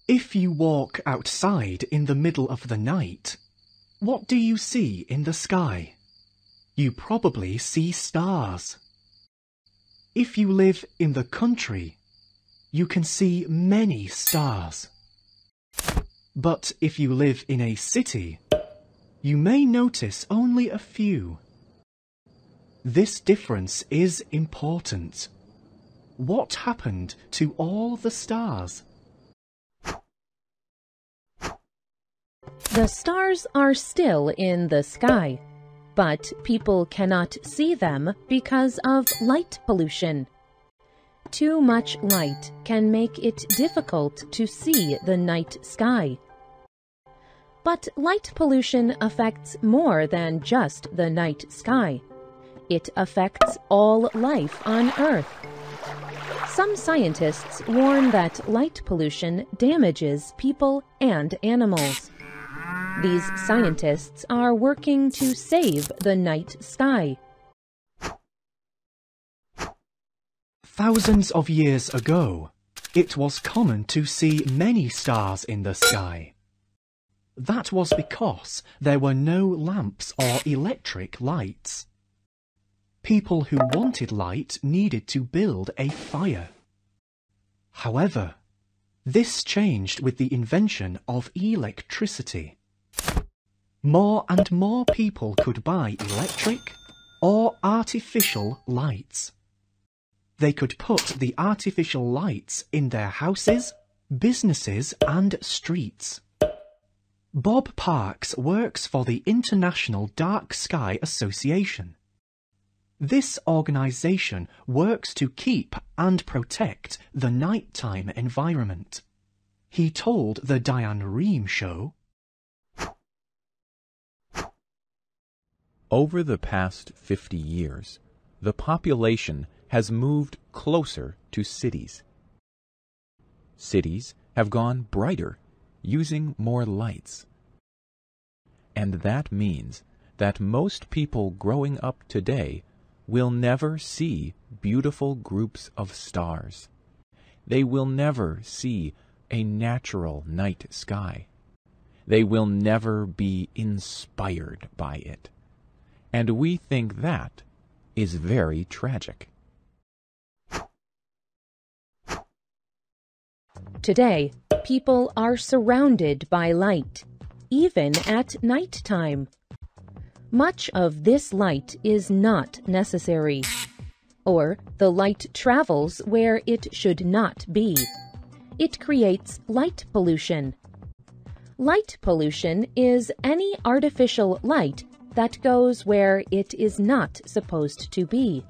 If you walk outside in the middle of the night, what do you see in the sky? You probably see stars. If you live in the country, you can see many stars. But if you live in a city, you may notice only a few. This difference is important. What happened to all the stars? The stars are still in the sky, but people cannot see them because of light pollution. Too much light can make it difficult to see the night sky. But light pollution affects more than just the night sky. It affects all life on Earth. Some scientists warn that light pollution damages people and animals. These scientists are working to save the night sky. Thousands of years ago, it was common to see many stars in the sky. That was because there were no lamps or electric lights. People who wanted light needed to build a fire. However, this changed with the invention of electricity. More and more people could buy electric or artificial lights. They could put the artificial lights in their houses, businesses and streets. Bob Parks works for the International Dark Sky Association. This organisation works to keep and protect the nighttime environment. He told the Diane Rehm Show, "Over the past 50 years, the population has moved closer to cities. Cities have gone brighter, using more lights. And that means that most people growing up today will never see beautiful groups of stars. They will never see a natural night sky. They will never be inspired by it. And we think that is very tragic." Today, people are surrounded by light, even at night time. Much of this light is not necessary, or the light travels where it should not be. It creates light pollution. Light pollution is any artificial light that goes where it is not supposed to be.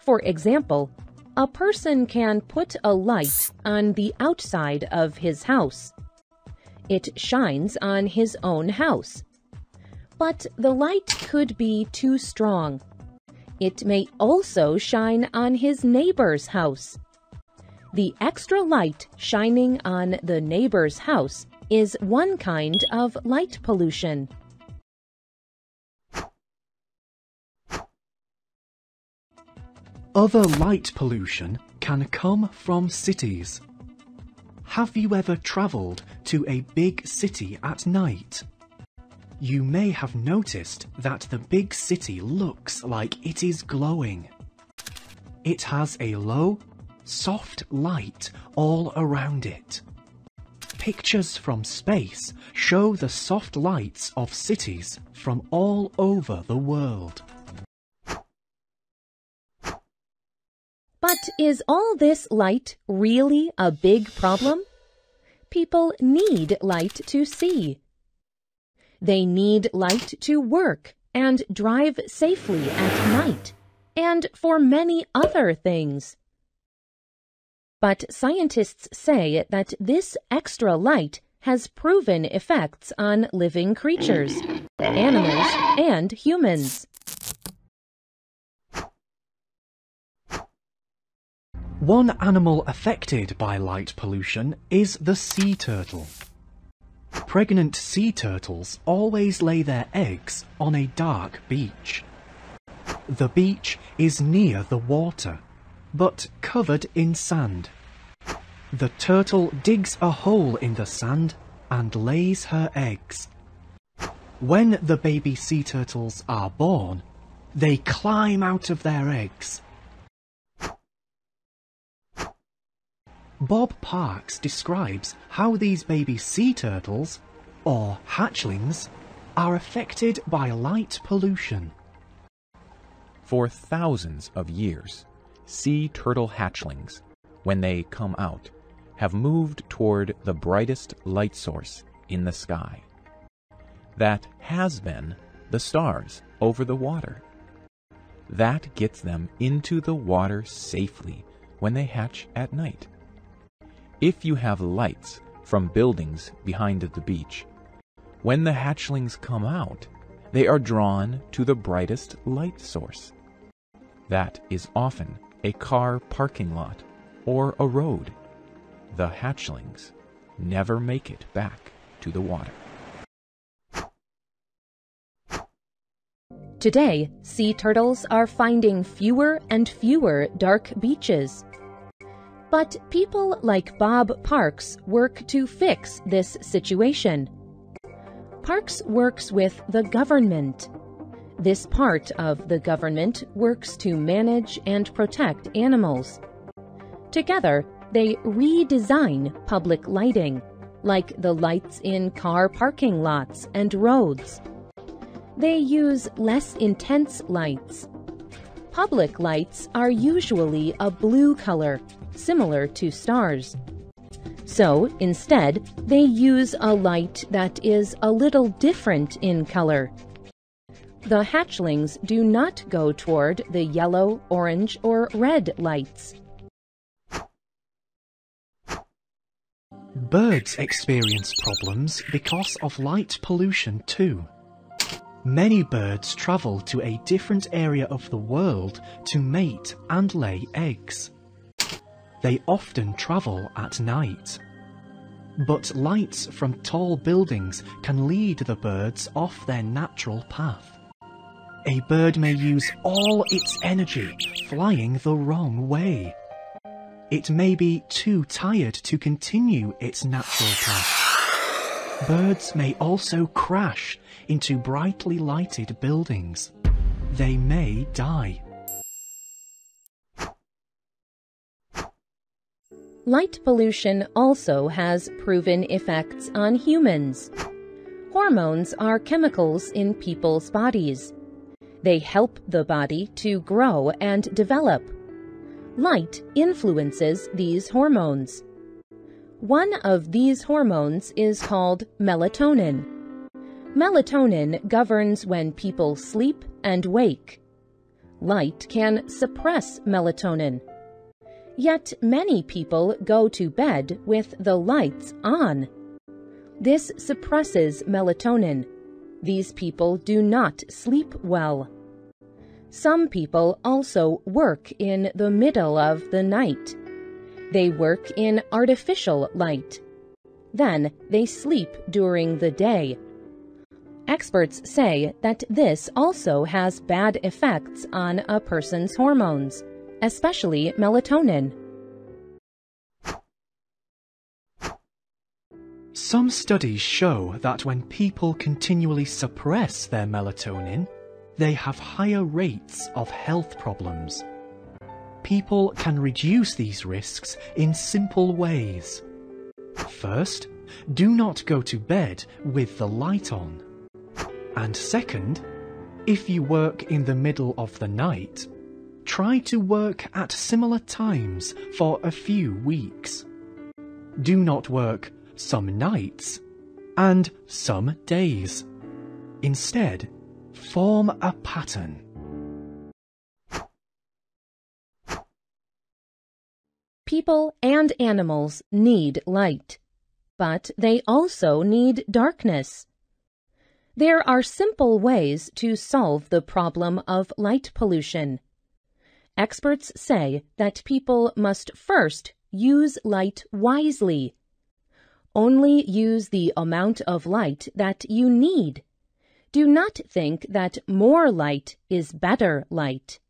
For example, a person can put a light on the outside of his house. It shines on his own house. But the light could be too strong. It may also shine on his neighbor's house. The extra light shining on the neighbor's house is one kind of light pollution. Other light pollution can come from cities. Have you ever travelled to a big city at night? You may have noticed that the big city looks like it is glowing. It has a low, soft light all around it. Pictures from space show the soft lights of cities from all over the world. But is all this light really a big problem? People need light to see. They need light to work and drive safely at night, and for many other things. But scientists say that this extra light has proven effects on living creatures, animals, and humans. One animal affected by light pollution is the sea turtle. Pregnant sea turtles always lay their eggs on a dark beach. The beach is near the water, but covered in sand. The turtle digs a hole in the sand and lays her eggs. When the baby sea turtles are born, they climb out of their eggs. Bob Parks describes how these baby sea turtles, or hatchlings, are affected by light pollution. For thousands of years, sea turtle hatchlings, when they come out, have moved toward the brightest light source in the sky. That has been the stars over the water. That gets them into the water safely when they hatch at night. If you have lights from buildings behind the beach, when the hatchlings come out, they are drawn to the brightest light source. That is often a car parking lot or a road. The hatchlings never make it back to the water. Today, sea turtles are finding fewer and fewer dark beaches. But people like Bob Parks work to fix this situation. Parks works with the government. This part of the government works to manage and protect animals. Together, they redesign public lighting, like the lights in car parking lots and roads. They use less intense lights. Public lights are usually a blue color, similar to stars. So, instead, they use a light that is a little different in color. The hatchlings do not go toward the yellow, orange, or red lights. Birds experience problems because of light pollution too. Many birds travel to a different area of the world to mate and lay eggs. They often travel at night. But lights from tall buildings can lead the birds off their natural path. A bird may use all its energy flying the wrong way. It may be too tired to continue its natural path. Birds may also crash into brightly lighted buildings. They may die. Light pollution also has proven effects on humans. Hormones are chemicals in people's bodies. They help the body to grow and develop. Light influences these hormones. One of these hormones is called melatonin. Melatonin governs when people sleep and wake. Light can suppress melatonin. Yet many people go to bed with the lights on. This suppresses melatonin. These people do not sleep well. Some people also work in the middle of the night. They work in artificial light. Then they sleep during the day. Experts say that this also has bad effects on a person's hormones, especially melatonin. Some studies show that when people continually suppress their melatonin, they have higher rates of health problems. People can reduce these risks in simple ways. First, do not go to bed with the light on. And second, if you work in the middle of the night, try to work at similar times for a few weeks. Do not work some nights and some days. Instead, form a pattern. People and animals need light, but they also need darkness. There are simple ways to solve the problem of light pollution. Experts say that people must first use light wisely. Only use the amount of light that you need. Do not think that more light is better light.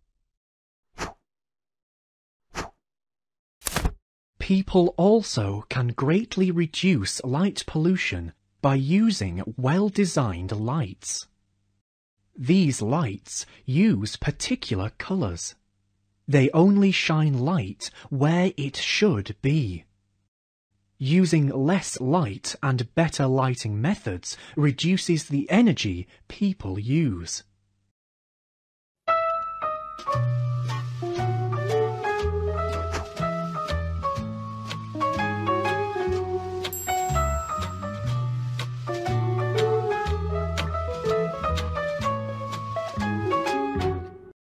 People also can greatly reduce light pollution by using well-designed lights. These lights use particular colours. They only shine light where it should be. Using less light and better lighting methods reduces the energy people use.